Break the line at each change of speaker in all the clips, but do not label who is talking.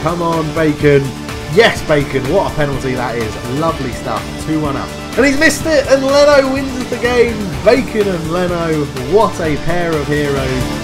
Come on, Bacon. Yes, Bacon. What a penalty that is. Lovely stuff. 2-1 up. And he's missed it, and Leno wins the game. Bacon and Leno. What a pair of heroes.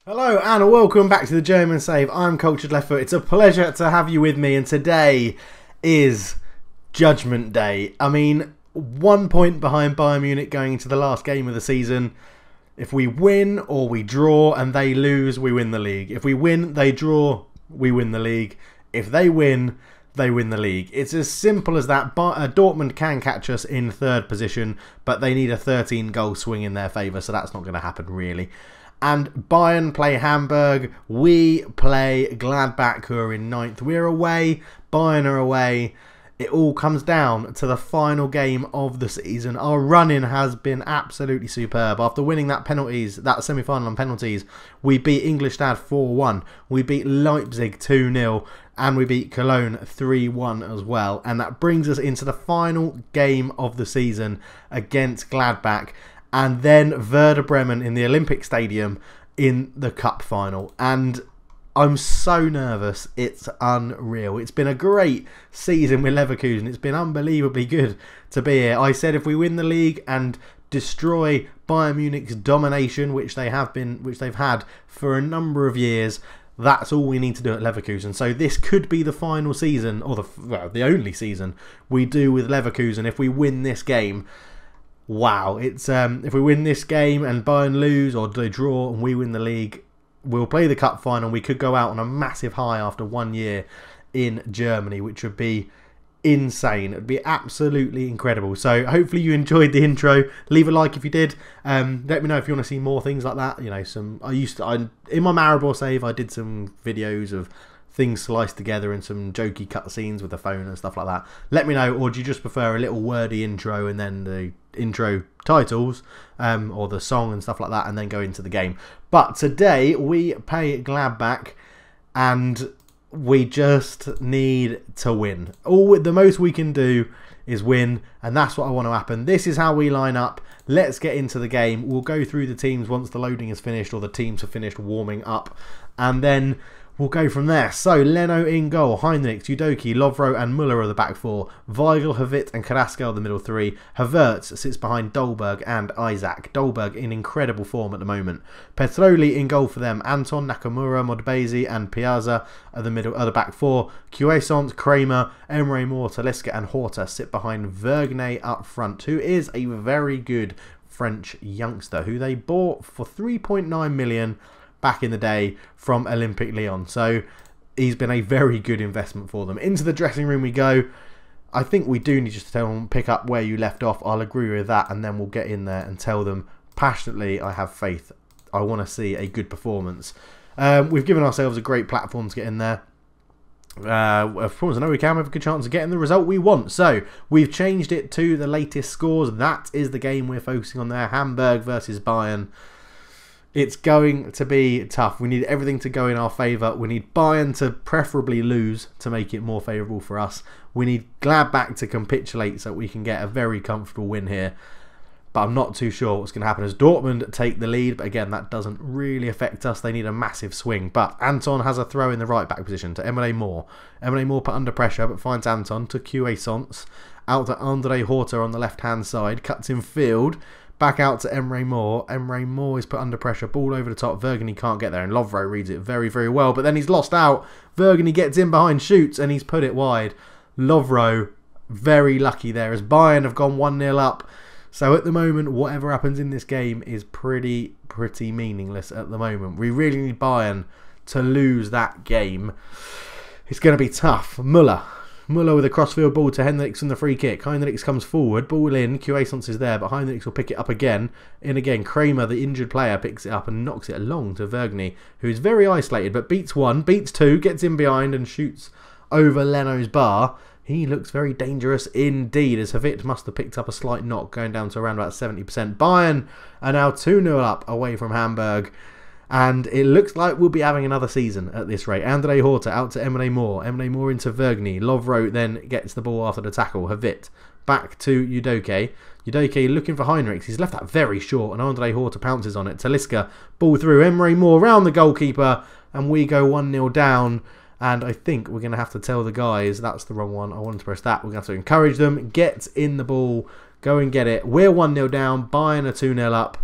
Hello and welcome back to the Journeyman Save. I'm Cultured Leftfoot. It's a pleasure to have you with me, and today is Judgment Day. I mean, 1 point behind Bayern Munich going into the last game of the season. If we win or we draw and they lose, we win the league. If we win, they draw, we win the league. If they win the league. It's as simple as that. Dortmund can catch us in third position, but they need a 13-goal swing in their favour, so that's not going to happen really. And Bayern play Hamburg, we play Gladbach, who are in 9th. We're away, Bayern are away. It all comes down to the final game of the season. Our run-in has been absolutely superb. After winning that semi-final on penalties, we beat Ingolstadt 4-1. We beat Leipzig 2-0. And we beat Cologne 3-1 as well. And that brings us into the final game of the season against Gladbach. And then Werder Bremen in the Olympic Stadium in the cup final. And I'm so nervous, it's unreal. It's been a great season with Leverkusen. It's been unbelievably good to be here. I said if we win the league and destroy Bayern Munich's domination, which they've had for a number of years, that's all we need to do at Leverkusen. So this could be the final season, or the only season we do with Leverkusen if we win this game. Wow, it's if we win this game and Bayern lose or they draw and we win the league, we'll play the cup final. We could go out on a massive high after 1 year in Germany, which would be insane. It would be absolutely incredible. So hopefully you enjoyed the intro. Leave a like if you did. Let me know if you want to see more things like that. You know, in my Maribor save, I did some videos of things sliced together and some jokey cutscenes with the phone and stuff like that. Let me know, or do you just prefer a little wordy intro and then the intro titles or the song and stuff like that and then go into the game? But today we play Gladbach and we just need to win. The most we can do is win, and that's what I want to happen. This is how we line up. Let's get into the game. We'll go through the teams once the loading is finished or the teams have finished warming up, and then we'll go from there. So, Leno in goal, Heinrich, Udoki, Lovro and Müller are the back four. Weigl, Havertz and Carrasco are the middle three. Havertz sits behind Dolberg and Isaac. Dolberg in incredible form at the moment. Petroli in goal for them. Anton, Nakamura, Modbezi and Piazza are the back four. Cuisance, Kramer, Emre Moore, Talisca and Horta sit behind Vergne up front, who is a very good French youngster who they bought for 3.9 million back in the day from Olympique Lyon. So he's been a very good investment for them. Into the dressing room we go. I think we do need just to tell them, pick up where you left off. I'll agree with that, and then we'll get in there and tell them passionately I have faith. I want to see a good performance. We've given ourselves a great platform to get in there. Of course, I know we can have a good chance of getting the result we want. So we've changed it to the latest scores. That is the game we're focusing on there. Hamburg versus Bayern. It's going to be tough. We need everything to go in our favour. We need Bayern to preferably lose to make it more favourable for us. We need Gladbach to capitulate so we can get a very comfortable win here. But I'm not too sure what's going to happen as Dortmund take the lead. But again, that doesn't really affect us. They need a massive swing. But Anton has a throw in the right back position to Emre Moore. Emre Moore put under pressure but finds Anton to Cuisance. Out to Andre Horta on the left-hand side. Cuts in field. Back out to Emre Moore. Emre Moore is put under pressure. Ball over the top. Vergne can't get there. And Lovro reads it very, very well. But then he's lost out. Vergne gets in behind, shoots, and he's put it wide. Lovro, very lucky there as Bayern have gone 1-0 up. So at the moment, whatever happens in this game is pretty meaningless at the moment. We really need Bayern to lose that game. It's going to be tough. Müller with a crossfield ball to Hendricks and the free kick. Hendricks comes forward, ball in, Cuisance is there, but Hendricks will pick it up again. In again, Kramer, the injured player, picks it up and knocks it along to Vergne, who's very isolated, but beats one, beats two, gets in behind and shoots over Leno's bar. He looks very dangerous indeed, as Havit must have picked up a slight knock, going down to around about 70%. Bayern are now 2-0 up away from Hamburg. And it looks like we'll be having another season at this rate. Andre Horta out to Emre Moore. Emre Moore into Vergny. Lovro then gets the ball after the tackle. Havit back to Udoke. Udoke looking for Heinrichs. He's left that very short, and Andre Horta pounces on it. Talisca, ball through. Emre Moore round the goalkeeper, and we go 1-0 down. And I think we're going to have to tell the guys, that's the wrong one, I wanted to press that. We're going to have to encourage them, get in the ball, go and get it. We're 1-0 down, Bayern are 2-0 up.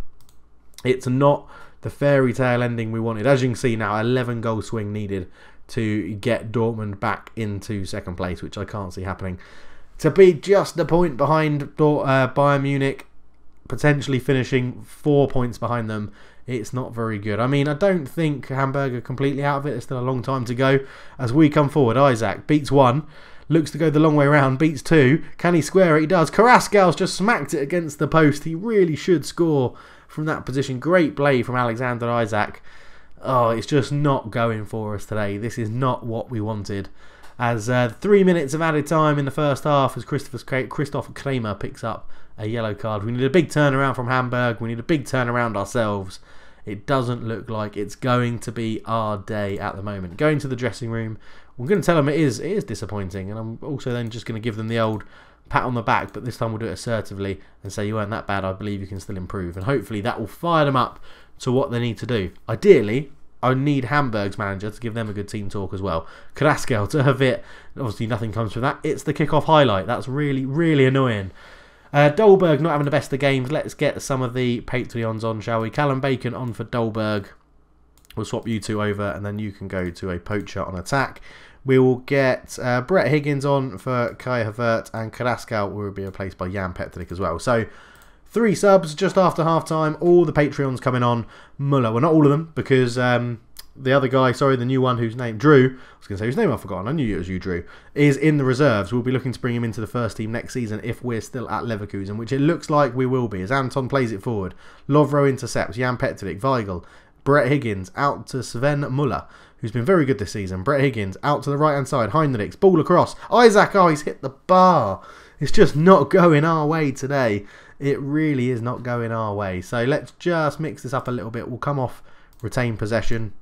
It's not the fairy tale ending we wanted. As you can see now, 11 goal swing needed to get Dortmund back into second place, which I can't see happening. To be just a point behind Bayern Munich, potentially finishing 4 points behind them, it's not very good. I mean, I don't think Hamburg are completely out of it. There's still a long time to go. As we come forward, Isaac beats one, looks to go the long way around, beats two. Can he square it? He does. Carrascal's just smacked it against the post. He really should score from that position. Great play from Alexander Isaac. Oh, it's just not going for us today. This is not what we wanted. As 3 minutes of added time in the first half as Christoph Kramer picks up a yellow card. We need a big turnaround from Hamburg. We need a big turnaround ourselves. It doesn't look like it's going to be our day at the moment. Going to the dressing room, we're going to tell them it is disappointing, and I'm also then just going to give them the old pat on the back, but this time we'll do it assertively and say, you weren't that bad, I believe you can still improve, and hopefully that will fire them up to what they need to do. Ideally, I need Hamburg's manager to give them a good team talk as well. Carrascal to Havit, obviously nothing comes from that. It's the kickoff highlight. That's really, really annoying. Dolberg not having the best of games. Let's get some of the Patreons on, shall we? Callum Bacon on for Dolberg. We'll swap you two over, and then you can go to a poacher on attack. We will get Brett Higgins on for Kai Havertz, and Carrascal will be replaced by Jan Petric as well. So 3 subs just after half time. All the Patreons coming on. Muller, well, not all of them, because the other guy, sorry, the new one whose name, Drew, I was going to say whose name I've forgotten, I knew it was you, Drew, is in the reserves. We'll be looking to bring him into the first team next season if we're still at Leverkusen, which it looks like we will be, as Anton plays it forward. Lovro intercepts, Jan Petric, Weigl, Brett Higgins out to Sven Muller, who's been very good this season. Brett Higgins out to the right-hand side, Heinrichs, ball across, Isaac, oh, he's hit the bar. It's just not going our way today. It really is not going our way. So let's just mix this up a little bit. We'll come off retain possession,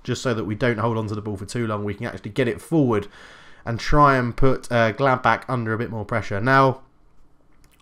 just so that we don't hold on to the ball for too long. We can actually get it forward and try and put Gladbach under a bit more pressure. Now,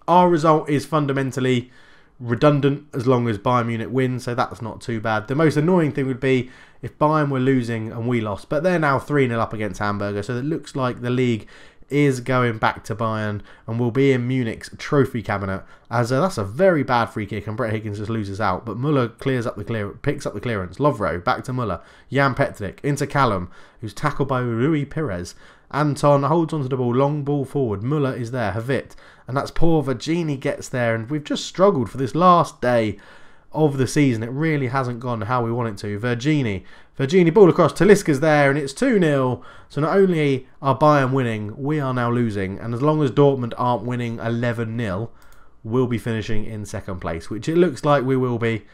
our result is fundamentally redundant as long as Bayern Munich wins, so that's not too bad. The most annoying thing would be if Bayern were losing and we lost, but they're now 3-0 up against Hamburger, so it looks like the league is going back to Bayern and will be in Munich's trophy cabinet, as that's a very bad free kick and Brett Higgins just loses out, but Muller picks up the clearance. Lovro back to Muller, Jan Petric into Callum, who's tackled by Rui Perez. Anton holds onto the ball, long ball forward. Muller is there, Havit, and that's poor. Vergini gets there, and we've just struggled for this last day of the season. It really hasn't gone how we want it to. Vergini ball across, Talisca's there, and it's 2-0. So not only are Bayern winning, we are now losing, and as long as Dortmund aren't winning 11-0, we'll be finishing in second place, which it looks like we will be.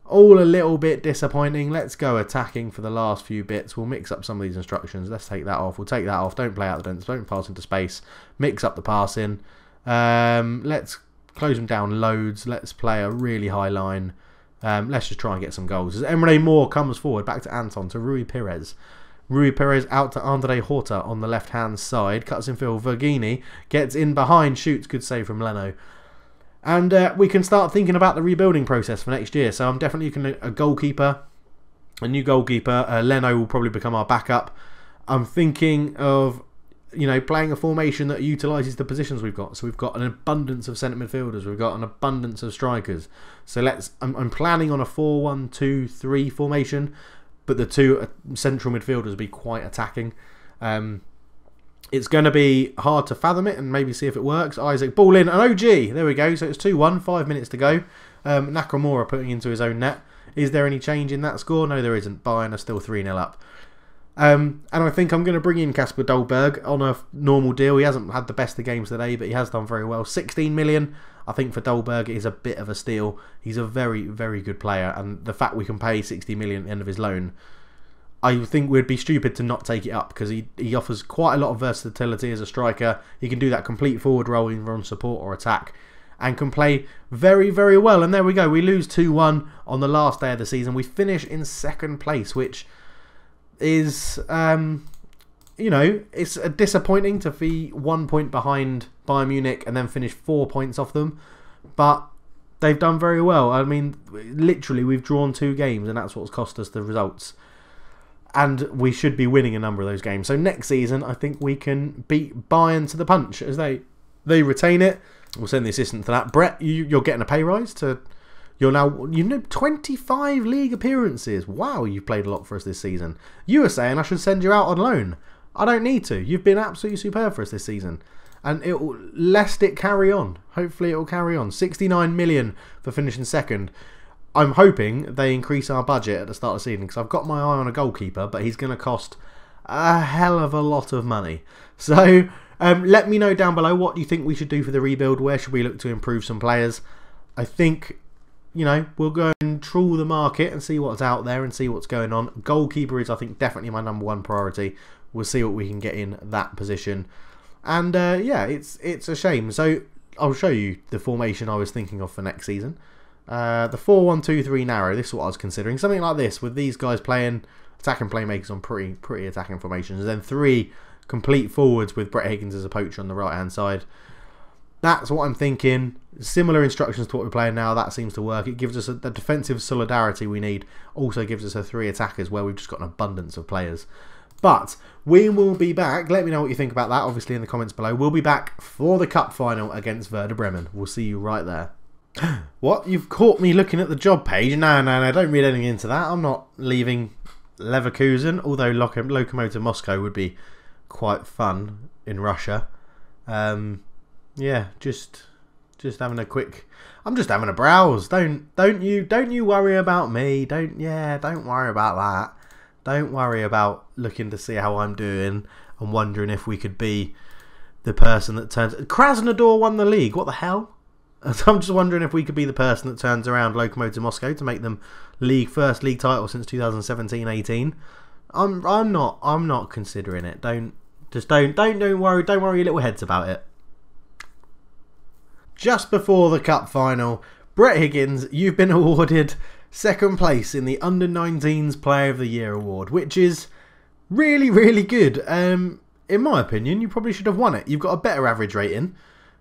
All a little bit disappointing. Let's go attacking for the last few bits. We'll mix up some of these instructions. Let's take that off. We'll take that off. Don't play out the dents. Don't pass into space. Mix up the passing. Let's close them down loads. Let's play a really high line. Let's just try and get some goals. As Emre Moore comes forward, back to Anton, to Rui Perez. Rui Perez out to Andre Horta on the left-hand side. Cuts in field. Vergini gets in behind. Shoots. Good save from Leno. And we can start thinking about the rebuilding process for next year. So I'm definitely looking at a goalkeeper, a new goalkeeper. Leno will probably become our backup. I'm thinking of, you know, playing a formation that utilises the positions we've got. So we've got an abundance of centre midfielders. We've got an abundance of strikers. So I'm planning on a 4-1-2-3 formation, but the two central midfielders will be quite attacking. It's going to be hard to fathom it and maybe see if it works. Isaac, ball in, and OG, there we go. So it's 2-1, 5 minutes to go. Nakamura putting into his own net. Is there any change in that score? No, there isn't. Bayern are still 3-0 up. And I think I'm going to bring in Kasper Dolberg on a normal deal. He hasn't had the best of games today, but he has done very well. 16 million, I think, for Dolberg is a bit of a steal. He's a very, very good player, and the fact we can pay 60 million at the end of his loan, I think we'd be stupid to not take it up, because he offers quite a lot of versatility as a striker. He can do that complete forward role either on support or attack, and can play very, very well. And there we go. We lose 2-1 on the last day of the season. We finish in second place, which is, you know, it's disappointing to be 1 point behind Bayern Munich and then finish 4 points off them. But they've done very well. I mean, literally, we've drawn 2 games, and that's what's cost us the results. And we should be winning a number of those games. So next season, I think we can beat Bayern to the punch as they retain it. We'll send the assistant to that. Brett, you're getting a pay rise to... You're now, 25 league appearances. Wow, you've played a lot for us this season. You were saying I should send you out on loan. I don't need to. You've been absolutely superb for us this season. And lest it carry on. Hopefully it will carry on. 69 million for finishing second. I'm hoping they increase our budget at the start of the season, because I've got my eye on a goalkeeper, but he's going to cost a hell of a lot of money. So let me know down below what you think we should do for the rebuild. Where should we look to improve some players? I think, you know, we'll go and trawl the market and see what's out there and see what's going on. Goalkeeper is, I think, definitely my #1 priority. We'll see what we can get in that position. And yeah, it's a shame. So I'll show you the formation I was thinking of for next season. The 4-1-2-3 narrow, this is what I was considering. Something like this, with these guys playing attacking playmakers on pretty attacking formations. And then 3 complete forwards with Brett Higgins as a poacher on the right hand side. That's what I'm thinking. Similar instructions to what we're playing now. That seems to work. It gives us the defensive solidarity we need. Also gives us a 3 attackers where we've just got an abundance of players. But we will be back. Let me know what you think about that, obviously, in the comments below. We'll be back for the cup final against Werder Bremen. We'll see you right there. What? You've caught me looking at the job page? No, don't read anything into that. I'm not leaving Leverkusen, although Lokomotiv Moscow would be quite fun in Russia. Yeah, just having a quick... I'm just having a browse. Don't you worry about me. Don't worry about that. Don't worry about looking to see how I'm doing and wondering if we could be the person that turns... Krasnodar won the league. What the hell? I'm just wondering if we could be the person that turns around Lokomotiv Moscow to make them first league title since 2017-18. I'm not considering it. Don't worry your little heads about it. Just before the cup final, Brett Higgins, you've been awarded second place in the Under-19s Player of the Year award, which is really, really good. In my opinion, you probably should have won it. You've got a better average rating.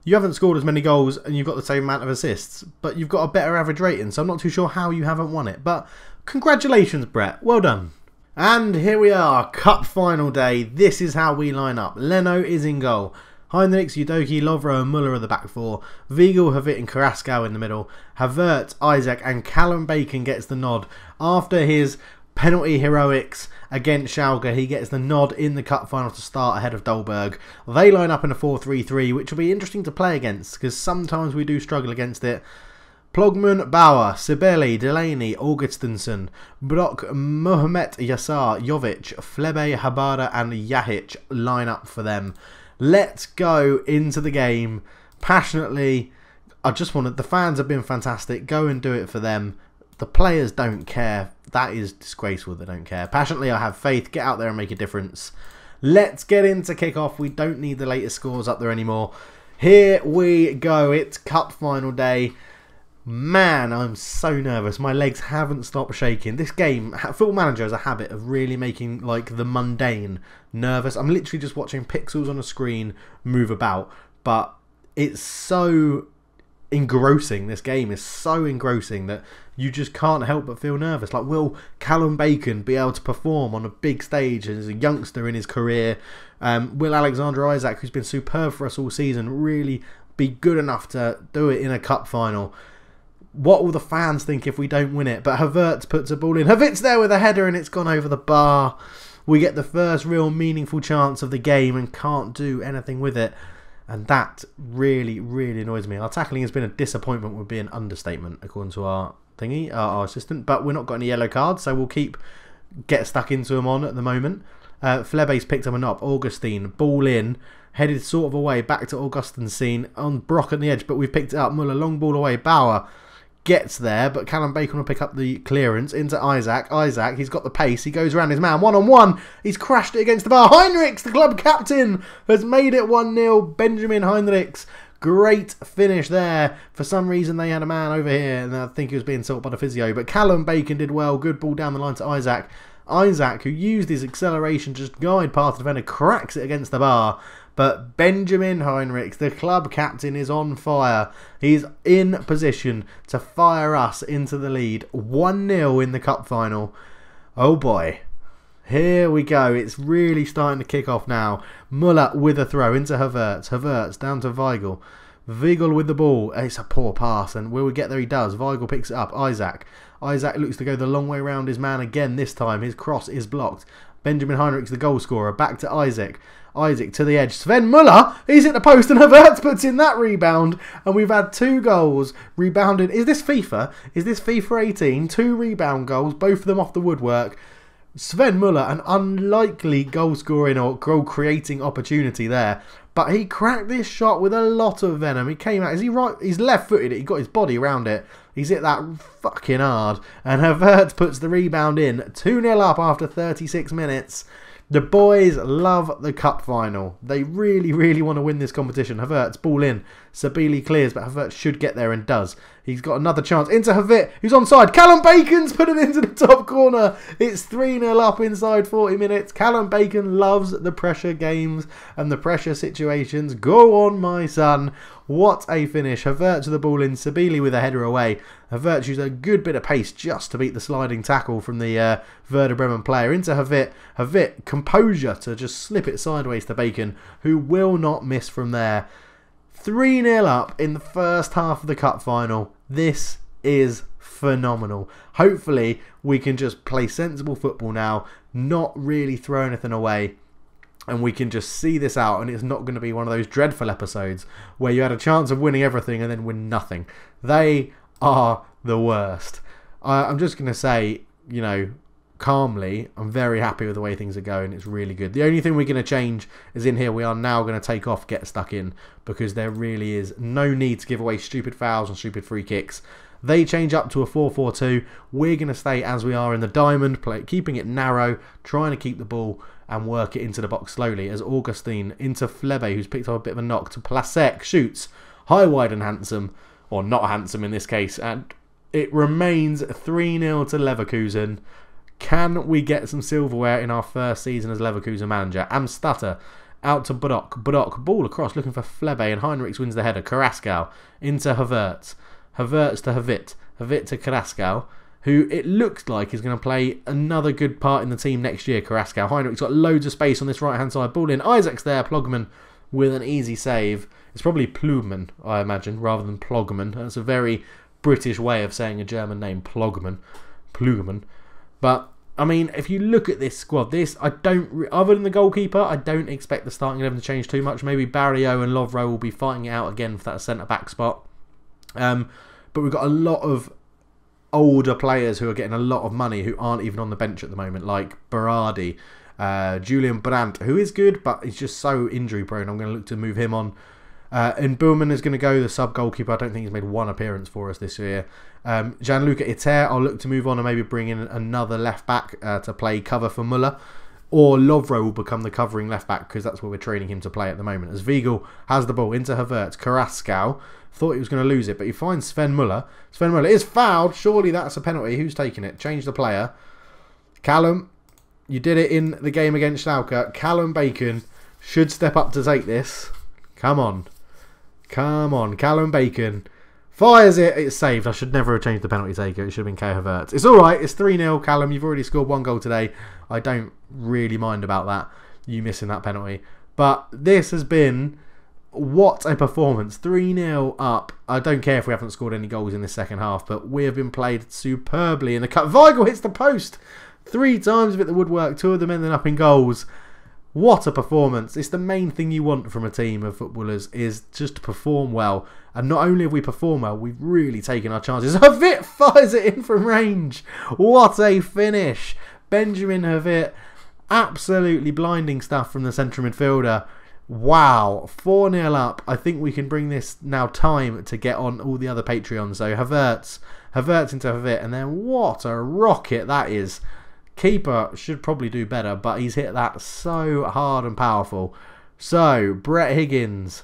You haven't scored as many goals and you've got the same amount of assists, but you've got a better average rating, so I'm not too sure how you haven't won it. But congratulations, Brett. Well done. And here we are, cup final day. This is how we line up. Leno is in goal. Heinrichs, Udoki, Lovro and Muller are the back 4. Weigl, Havertz and Carrasco in the middle. Havertz, Isaac and Callum Bacon gets the nod. After his penalty heroics against Schalke, he gets the nod in the cup final to start ahead of Dolberg. They line up in a 4-3-3, which will be interesting to play against, because sometimes we do struggle against it. Plogman, Bauer, Sibeli, Delaney, Augustinsson, Brock, Mohamed Yassar, Jovic, Flebe, Habada and Yahic line up for them. Let's go into the game passionately. The fans have been fantastic. Go and do it for them. The players don't care. That is disgraceful. They don't care. Passionately, I have faith. Get out there and make a difference. Let's get into kick-off. We don't need the latest scores up there anymore. Here we go. It's cup final day. Man, I'm so nervous. My legs haven't stopped shaking. This game, Football Manager has a habit of really making like the mundane nervous. I'm literally just watching pixels on a screen move about, but it's so engrossing. This game is so engrossing that you just can't help but feel nervous. Like, will Callum Bacon be able to perform on a big stage as a youngster in his career? Will Alexander Isak, who's been superb for us all season, really be good enough to do it in a cup final? What will the fans think if we don't win it? But Havertz puts a ball in. Havertz there with a header and it's gone over the bar. We get the first real meaningful chance of the game and can't do anything with it. And that really, really annoys me. Our tackling has been a disappointment, would be an understatement, according to our thingy, our assistant. But we're not got any yellow cards, so we'll get stuck into them on at the moment. Flebe's picked up a knob. Augustine, ball in. Headed sort of away, back to Augustinsson on Brock at the edge, but we've picked it up. Muller, long ball away. Bauer gets there, but Callum Bacon will pick up the clearance into Isaac. Isaac, he's got the pace. He goes around his man one-on-one. He's crashed it against the bar. Heinrichs, the club captain, has made it 1-0. Benjamin Heinrichs. Great finish there. For some reason, they had a man over here, and I think he was being sought by the physio. But Callum Bacon did well. Good ball down the line to Isaac. Isaac, who used his acceleration to just guide past the defender, cracks it against the bar. But Benjamin Heinrichs, the club captain, is on fire. He's in position to fire us into the lead. 1-0 in the cup final. Oh boy. Here we go. It's really starting to kick off now. Muller with a throw into Havertz. Havertz down to Weigl. Weigl with the ball. It's a poor pass, and will we get there? He does. Weigl picks it up. Isaac. Isaac looks to go the long way around his man again this time. His cross is blocked. Benjamin Heinrichs, the goal scorer. Back to Isaac. Isaac to the edge. Sven Muller, he's at the post, and Havertz puts in that rebound. And we've had 2 goals rebounded. Is this FIFA? Is this FIFA 18? 2 rebound goals, both of them off the woodwork. Sven Muller, an unlikely goal scoring or goal creating opportunity there. But he cracked this shot with a lot of venom. He came out. Is he right? He's left footed. He got his body around it. He's hit that fucking hard. And Havertz puts the rebound in. 2-0 up after 36 minutes. The boys love the cup final. They really, really want to win this competition. Havertz, ball in. Sabili clears, but Havertz should get there and does. He's got another chance into Havertz, who's onside. Callum Bacon's put it into the top corner. It's 3-0 up inside 40 minutes. Callum Bacon loves the pressure games and the pressure situations. Go on, my son. What a finish. Havertz with the ball in. Sabili with a header away. Havertz used a good bit of pace just to beat the sliding tackle from the Werder Bremen player. Into Havertz. Havertz, composure to just slip it sideways to Bacon, who will not miss from there. 3-0 up in the first half of the cup final. This is phenomenal. Hopefully we can just play sensible football now, not really throw anything away, and we can just see this out, and it's not going to be one of those dreadful episodes where you had a chance of winning everything and then win nothing. They are the worst. I'm just going to say, you know, calmly, I'm very happy with the way things are going. It's really good. The only thing we're going to change is in here we are now going to take off get stuck in, because there really is no need to give away stupid fouls and stupid free kicks. They change up to a 4-4-2. We're going to stay as we are in the diamond play, keeping it narrow, trying to keep the ball and work it into the box slowly as Augustine into Flebe, who's picked up a bit of a knock, to Plasek, shoots high, wide and handsome, or not handsome in this case, and it remains 3-0 to Leverkusen. Can we get some silverware in our first season as Leverkusen manager? Amstatter out to Budok. Budok, ball across, looking for Flebe, and Heinrichs wins the header. Carrascal into Havertz. Havertz to Havertz. Havertz to Carrascal, who it looks like is going to play another good part in the team next year. Carrascal. Heinrichs got loads of space on this right-hand side. Ball in. Isaac's there. Plogman with an easy save. It's probably Plugman, I imagine, rather than Plogman. That's a very British way of saying a German name. Plogman. Plugman. But, I mean, if you look at this squad, other than the goalkeeper, I don't expect the starting 11 to change too much. Maybe Barrio and Lovro will be fighting it out again for that centre-back spot. But we've got a lot of older players who are getting a lot of money who aren't even on the bench at the moment, like Berardi, Julian Brandt, who is good, but he's just so injury-prone. I'm going to look to move him on. And Buhlmann is going to go, the sub-goalkeeper. I don't think he's made one appearance for us this year. Gianluca Iter, I'll look to move on and maybe bring in another left-back to play cover for Muller. Or Lovro will become the covering left-back, because that's where we're training him to play at the moment. As Weigl has the ball into Havertz. Carrascal thought he was going to lose it, but he finds Sven Muller. Sven Muller is fouled. Surely that's a penalty. Who's taking it? Change the player. Callum, you did it in the game against Schalke. Callum Bacon should step up to take this. Come on. Come on, Callum Bacon fires it. It's saved. I should never have changed the penalty taker. It should have been Kai Havertz. It's alright. It's 3-0, Callum. You've already scored 1 goal today. I don't really mind about that, you missing that penalty. But this has been, what a performance. 3-0 up. I don't care if we haven't scored any goals in this second half, but we have been played superbly in the cup. Weigl hits the post 3 times with the woodwork. 2 of them ending up in goals. What a performance. It's the main thing you want from a team of footballers, is just to perform well. And not only have we performed well, we've really taken our chances. Havertz fires it in from range. What a finish. Benjamin Havertz, absolutely blinding stuff from the central midfielder. Wow, 4-0 up. I think we can bring this now time to get on all the other Patreons. So Havertz into Havertz, and then what a rocket that is. Keeper should probably do better, but he's hit that so hard and powerful. So, Brett Higgins,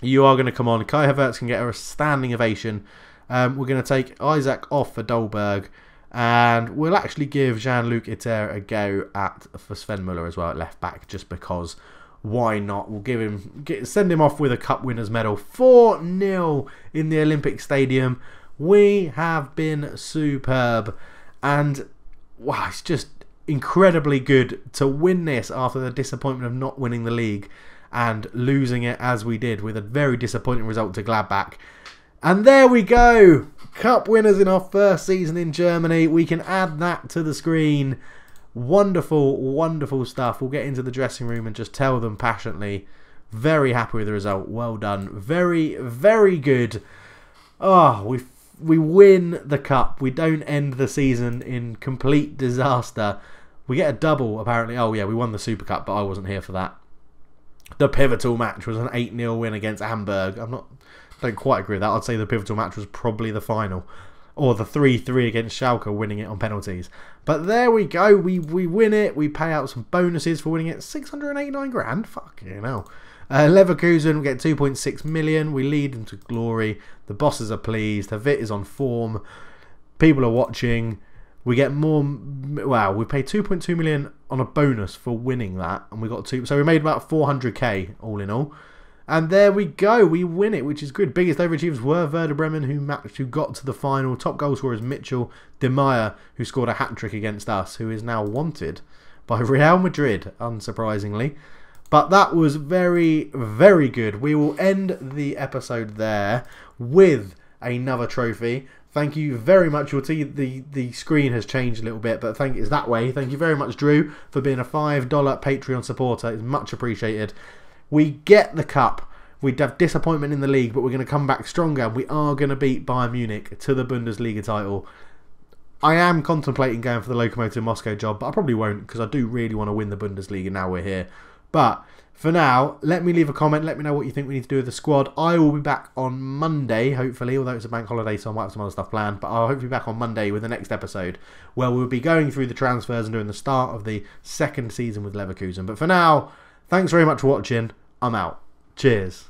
you are going to come on. Kai Havertz can get a standing ovation. We're going to take Isaac off for Dolberg, and we'll actually give Jean-Luc Iter a go for Sven Muller as well at left back, just because. Why not? We'll send him off with a cup winners medal. 4-0 in the Olympic Stadium. We have been superb, and wow, it's just incredibly good to win this after the disappointment of not winning the league and losing it as we did with a very disappointing result to Gladbach. And there we go, cup winners in our first season in Germany. We can add that to the screen. Wonderful, wonderful stuff. We'll get into the dressing room and just tell them passionately. Very happy with the result. Well done. Very, very good. Oh, we win the cup. We don't end the season in complete disaster. We get a double, apparently. Oh, yeah, we won the Super Cup, but I wasn't here for that. The pivotal match was an 8-0 win against Hamburg. Don't quite agree with that. I'd say the pivotal match was probably the final. Or the 3-3 against Schalke, winning it on penalties. But there we go. We win it. We pay out some bonuses for winning it. 689 grand. Fucking hell. Leverkusen, we get 2.6 million. We lead into glory. The bosses are pleased. Havertz is on form. People are watching. We get more. Wow, we paid 2.2 million on a bonus for winning that, and we got two. So we made about 400k all in all. And there we go, we win it, which is good. Biggest overachievers were Werder Bremen, who got to the final. Top goal scorer is Mitchell De Meyer, who scored a hat-trick against us, who is now wanted by Real Madrid, unsurprisingly. But that was very, very good. We will end the episode there with another trophy. Thank you very much. You'll see the screen has changed a little bit, but it's that way. Thank you very much, Drew, for being a $5 Patreon supporter. It's much appreciated. We get the cup. We'd have disappointment in the league, but we're going to come back stronger. We are going to beat Bayern Munich to the Bundesliga title. I am contemplating going for the Lokomotiv Moscow job, but I probably won't because I do really want to win the Bundesliga now we're here. But for now, let me leave a comment. Let me know what you think we need to do with the squad. I will be back on Monday, hopefully, although it's a bank holiday, so I might have some other stuff planned. But I'll hopefully be back on Monday with the next episode, where we'll be going through the transfers and doing the start of the second season with Leverkusen. But for now, thanks very much for watching. I'm out. Cheers.